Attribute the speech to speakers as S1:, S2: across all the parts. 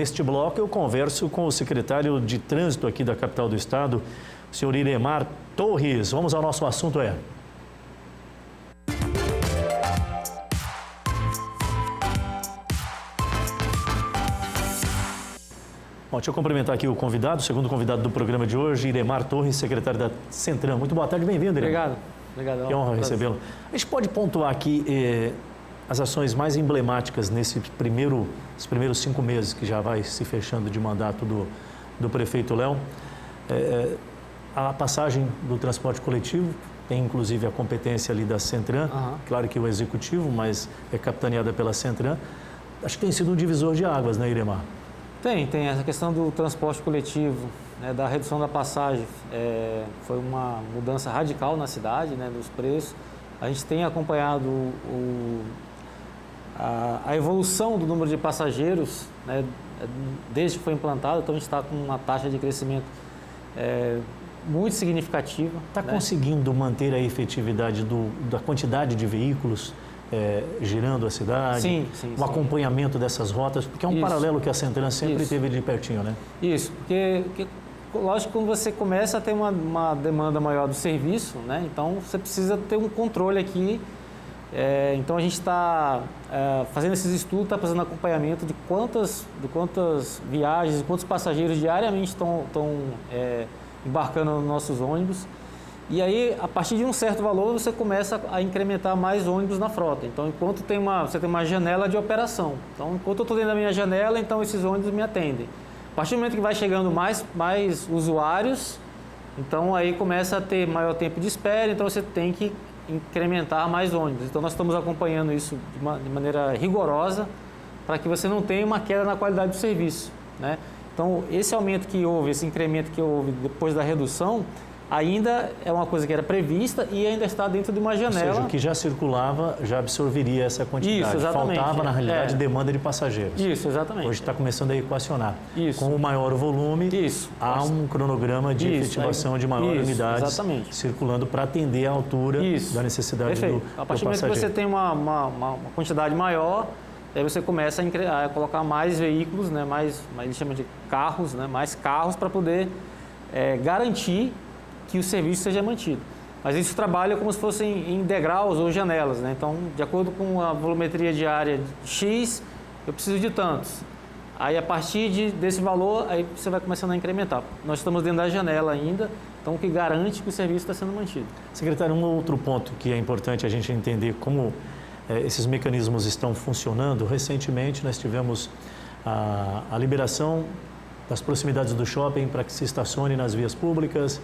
S1: neste bloco eu converso com o secretário de Trânsito aqui da capital do estado, o senhor Iremar Torres. Vamos ao nosso assunto, Bom, deixa eu cumprimentar aqui o convidado, o segundo convidado do programa de hoje, Iremar Torres, secretário da Centram. Muito boa tarde, bem-vindo, Iremar.
S2: Obrigado.
S1: Que honra recebê-lo. A gente pode pontuar aqui as ações mais emblemáticas nesses primeiros 5 meses que já vai se fechando de mandato do prefeito Léo. A passagem do transporte coletivo tem inclusive a competência ali da Centram, claro que o executivo, mas é capitaneada pela Centram. Acho que tem sido um divisor de águas, né, Iremar?
S2: Tem essa questão do transporte coletivo, né, da redução da passagem, foi uma mudança radical na cidade, né, dos preços. A gente tem acompanhado a evolução do número de passageiros, né, desde que foi implantado, então a gente está com uma taxa de crescimento muito significativa.
S1: Está conseguindo manter a efetividade da quantidade de veículos girando a cidade?
S2: Sim.
S1: O acompanhamento dessas rotas, porque é um paralelo que a Centram sempre teve de pertinho, né?
S2: Isso, porque lógico que quando você começa a ter uma demanda maior do serviço, né? Então você precisa ter um controle aqui. Então a gente está fazendo esses estudos, está fazendo acompanhamento de quantas viagens, quantos passageiros diariamente estão embarcando nos nossos ônibus. E aí, a partir de um certo valor, você começa a incrementar mais ônibus na frota. Então, enquanto você tem uma janela de operação. Então, enquanto eu estou dentro da minha janela, então esses ônibus me atendem. A partir do momento que vai chegando mais usuários, então aí começa a ter maior tempo de espera, então você tem que incrementar mais ônibus. Então, nós estamos acompanhando isso de maneira rigorosa para que você não tenha uma queda na qualidade do serviço, né? Então, esse aumento que houve, esse incremento que houve depois da redução, ainda é uma coisa que era prevista e ainda está dentro de uma janela.
S1: Ou seja, o que já circulava já absorveria essa quantidade.
S2: Isso, exatamente.
S1: Faltava, na realidade, demanda de passageiros.
S2: Isso, exatamente.
S1: Hoje está começando a equacionar.
S2: Isso.
S1: Com o maior volume, há um cronograma de efetivação de maior unidades circulando para atender à altura da necessidade do passageiro.
S2: A partir do momento que você tem uma quantidade maior, aí você começa a colocar mais veículos, né, eles chamam de carros, né, mais carros para poder garantir que o serviço seja mantido. Mas isso trabalha como se fossem em degraus ou janelas, né? Então, de acordo com a volumetria diária X, eu preciso de tantos. Aí, a partir desse valor, aí você vai começando a incrementar. Nós estamos dentro da janela ainda, então o que garante que o serviço está sendo mantido.
S1: Secretário, um outro ponto que é importante a gente entender como esses mecanismos estão funcionando. Recentemente, nós tivemos a liberação das proximidades do shopping para que se estacione nas vias públicas,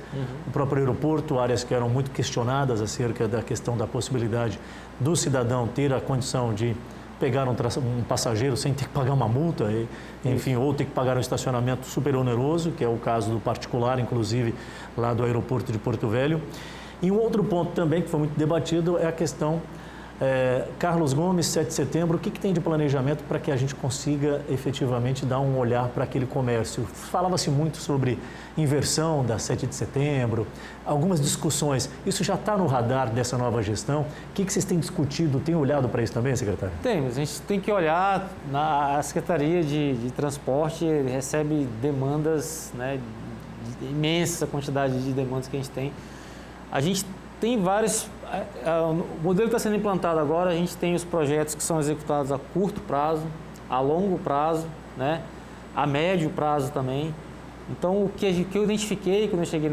S1: o próprio aeroporto, áreas que eram muito questionadas acerca da questão da possibilidade do cidadão ter a condição de pegar um passageiro sem ter que pagar uma multa, enfim, ou ter que pagar um estacionamento super oneroso, que é o caso do particular, inclusive, lá do aeroporto de Porto Velho. E um outro ponto também que foi muito debatido é a questão Carlos Gomes, 7 de setembro, o que tem de planejamento para que a gente consiga efetivamente dar um olhar para aquele comércio? Falava-se muito sobre inversão da 7 de setembro, algumas discussões. Isso já está no radar dessa nova gestão? O que vocês têm discutido? Tem olhado para isso também, secretário?
S2: Temos. A gente tem que olhar, a Secretaria de Transporte recebe demandas, né, imensa quantidade de demandas que a gente tem. A gente tem vários. O modelo que está sendo implantado agora, a gente tem os projetos que são executados a curto prazo, a longo prazo, né, a médio prazo também. Então, o que eu identifiquei quando eu cheguei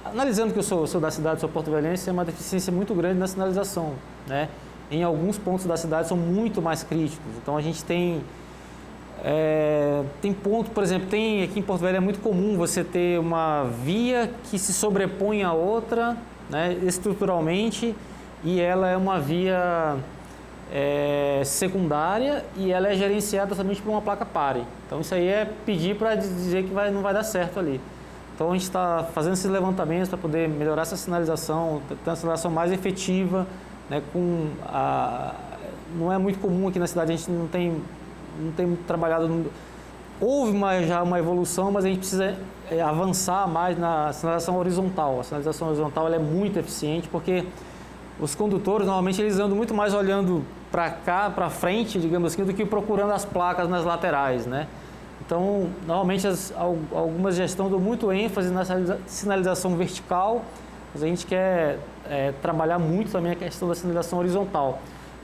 S2: analisando que eu sou da cidade, sou porto-velhense, é uma deficiência muito grande na sinalização, né? Em alguns pontos da cidade são muito mais críticos. Então, a gente tem ponto, por exemplo, aqui em Porto Velho é muito comum você ter uma via que se sobrepõe a outra, né, estruturalmente, e ela é uma via secundária e ela é gerenciada somente por uma placa pare. Então, isso aí é pedir para dizer que não vai dar certo ali. Então, a gente está fazendo esses levantamentos para poder melhorar essa sinalização, ter uma sinalização mais efetiva, né, não é muito comum aqui na cidade, a gente não tem trabalhado. Houve já uma evolução, mas a gente precisa avançar mais na sinalização horizontal. A sinalização horizontal ela é muito eficiente porque os condutores, normalmente, eles andam muito mais olhando para cá, para frente, digamos assim, do que procurando as placas nas laterais, né? Então, normalmente algumas gestões dão muito ênfase na sinalização vertical, mas a gente quer trabalhar muito também a questão da sinalização horizontal,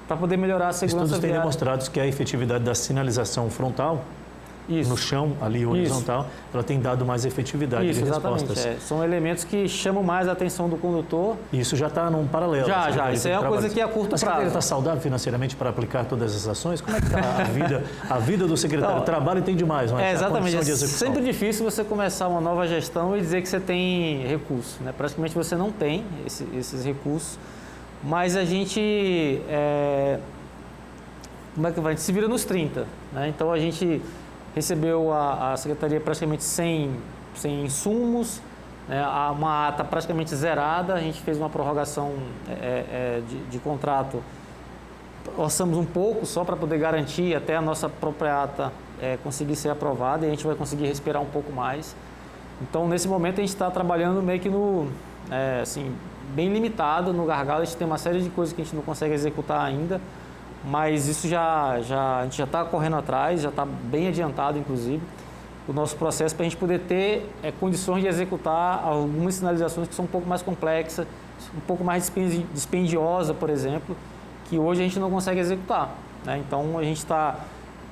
S2: para poder melhorar a segurança
S1: Estudos têm
S2: viária.
S1: demonstrado que a efetividade da sinalização frontal, no chão, ali horizontal, ela tem dado mais efetividade de respostas.
S2: São elementos que chamam mais a atenção do condutor.
S1: E isso já está num paralelo.
S2: Já. Isso é uma coisa que é a curto prazo.
S1: Mas ele está saudável financeiramente para aplicar todas essas ações? Como é que está a vida do secretário?
S2: Então,
S1: o trabalho tem demais, mas
S2: exatamente.
S1: a condição de execução.
S2: É sempre difícil você começar uma nova gestão e dizer que você tem recursos, né? Praticamente você não tem esses recursos, mas a gente... como é que vai? A gente se vira nos 30, né? Então a gente recebeu a secretaria praticamente sem insumos, né? Uma ata praticamente zerada, a gente fez uma prorrogação de contrato, orçamos um pouco só para poder garantir até a nossa própria ata conseguir ser aprovada e a gente vai conseguir respirar um pouco mais. Então, nesse momento, a gente está trabalhando meio que assim, bem limitado no gargalo, a gente tem uma série de coisas que a gente não consegue executar ainda, mas isso a gente já está correndo atrás, já está bem adiantado, inclusive, o nosso processo para a gente poder ter condições de executar algumas sinalizações que são um pouco mais complexas, um pouco mais dispendiosa, por exemplo, que hoje a gente não consegue executar, né? Então, a gente está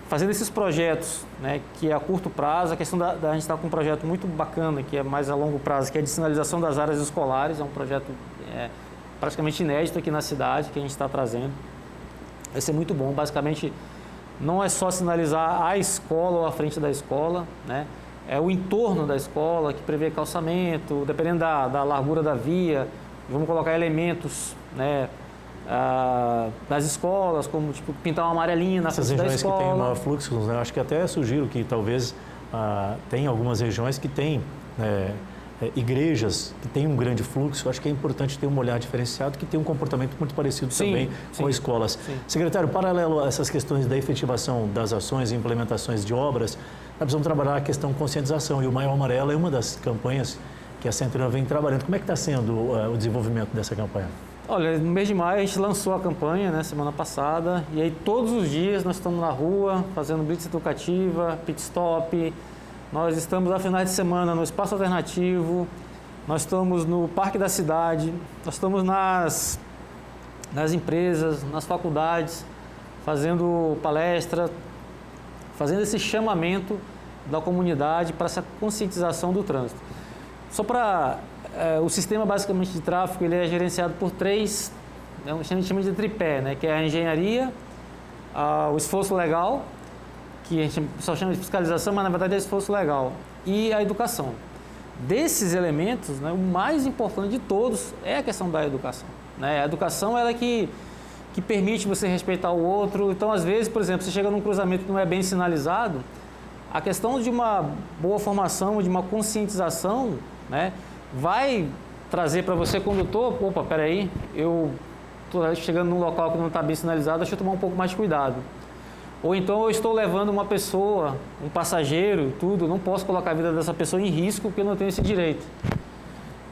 S2: fazendo esses projetos, né, que é a curto prazo. A questão a gente está com um projeto muito bacana, que é mais a longo prazo, que é de sinalização das áreas escolares, é um projeto praticamente inédito aqui na cidade, que a gente está trazendo. Vai ser muito bom. Basicamente, não é só sinalizar a escola ou a frente da escola, né? É o entorno da escola, que prevê calçamento, dependendo da largura da via, vamos colocar elementos, né, das escolas, como tipo, pintar uma amarelinha na frente da escola. Essas regiões que têm maior
S1: fluxo, né? Eu acho que até sugiro que talvez tem algumas regiões que têm igrejas que têm um grande fluxo. Eu acho que é importante ter um olhar diferenciado, que tem um comportamento muito parecido também com escolas. Sim. Secretário, paralelo a essas questões da efetivação das ações e implementações de obras, nós precisamos trabalhar a questão de conscientização, e o Maio Amarelo é uma das campanhas que a Centran vem trabalhando. Como é que está sendo o desenvolvimento dessa campanha?
S2: Olha, no mês de maio a gente lançou a campanha, né, semana passada, e aí todos os dias nós estamos na rua fazendo blitz educativa, pit stop, nós estamos a finais de semana no espaço alternativo, nós estamos no Parque da Cidade, nós estamos nas empresas, nas faculdades, fazendo palestra, fazendo esse chamamento da comunidade para essa conscientização do trânsito. Só para... o sistema basicamente de tráfego ele é gerenciado por três, a gente chama de tripé, né, que é a engenharia, o esforço legal, que a gente só chama de fiscalização, mas na verdade é esforço legal, e a educação. Desses elementos, né, o mais importante de todos é a questão da educação, né? A educação ela é que permite você respeitar o outro. Então, às vezes, por exemplo, você chega num cruzamento que não é bem sinalizado, a questão de uma boa formação, de uma conscientização, né, vai trazer para você, condutor, opa, peraí, eu estou chegando num local que não está bem sinalizado, deixa eu tomar um pouco mais de cuidado. Ou então eu estou levando uma pessoa, um passageiro, tudo, não posso colocar a vida dessa pessoa em risco porque eu não tenho esse direito.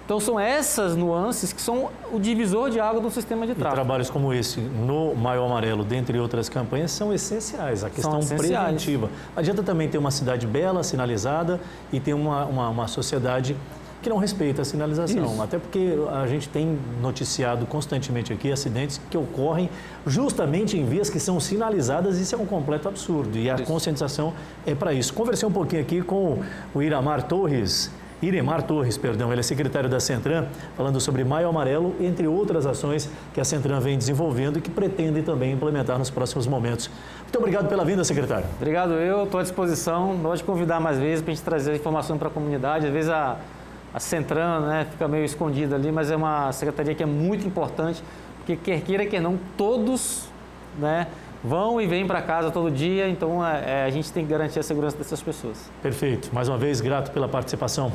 S2: Então são essas nuances que são o divisor de água do sistema de tráfego.
S1: E trabalhos como esse, no Maio Amarelo, dentre outras campanhas, são essenciais, a questão preventiva. Não adianta também ter uma cidade bela, sinalizada, e ter uma sociedade que não respeita a sinalização. Isso. Até porque a gente tem noticiado constantemente aqui acidentes que ocorrem justamente em vias que são sinalizadas, e isso é um completo absurdo. E a conscientização é para isso. Conversei um pouquinho aqui com o Iremar Torres, ele é secretário da Centran, falando sobre Maio Amarelo, entre outras ações que a Centran vem desenvolvendo e que pretende também implementar nos próximos momentos. Muito obrigado pela vinda, secretário.
S2: Obrigado, eu estou à disposição. Pode convidar mais vezes para a gente trazer informação para a comunidade. Às vezes a Centran, né, fica meio escondida ali, mas é uma secretaria que é muito importante, porque quer queira, quer não, todos, né, vão e vêm para casa todo dia, então a gente tem que garantir a segurança dessas pessoas.
S1: Perfeito. Mais uma vez, grato pela participação.